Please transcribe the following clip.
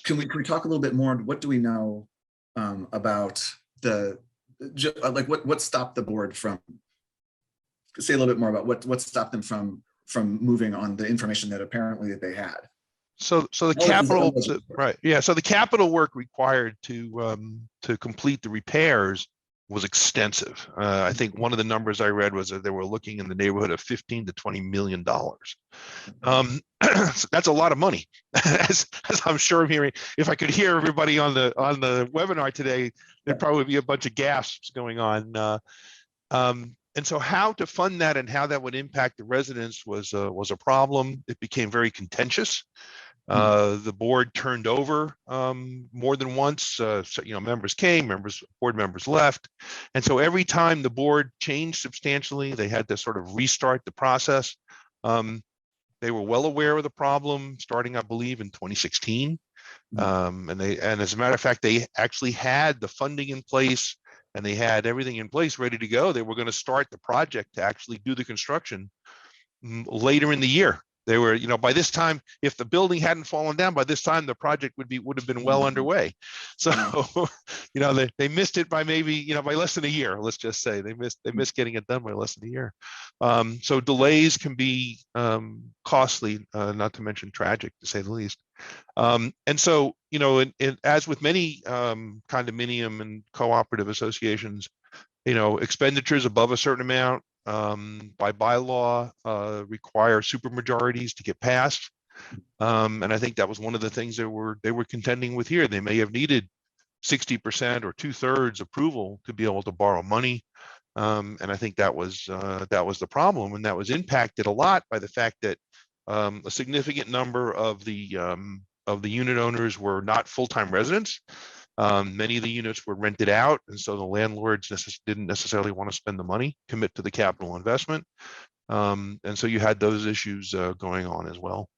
can we talk a little bit more? What do we know about like what stopped the board from? Say a little bit more about what stopped them from moving on the information that apparently that they had. So the capital, right? Yeah. So the capital work required to complete the repairs was extensive. I think one of the numbers I read was that they were looking in the neighborhood of $15 to $20 million. So that's a lot of money, as I'm sure I'm hearing. If I could hear everybody on the webinar today, there'd probably be a bunch of gasps going on. And so how to fund that and how that would impact the residents was a problem. It became very contentious. The board turned over more than once. So, members came, board members left. And so every time the board changed substantially, they had to sort of restart the process. They were well aware of the problem starting, I believe, in 2016. And as a matter of fact, they actually had the funding in place and they had everything in place ready to go. They were going to start the project to actually do the construction later in the year. They were, by this time, if the building hadn't fallen down, by this time the project would have been well underway. So, they missed it by maybe, by less than a year. Let's just say they missed getting it done by less than a year. So delays can be costly, not to mention tragic, to say the least. And so, as with many condominium and cooperative associations, expenditures above a certain amount by bylaw require supermajorities to get passed. And I think that was one of the things they were contending with here. They may have needed 60% or 2/3 approval to be able to borrow money. And I think that was the problem, and that was impacted a lot by the fact that a significant number of the unit owners were not full-time residents. Many of the units were rented out, and so the landlords didn't necessarily want to spend the money, commit to the capital investment. And so you had those issues going on as well.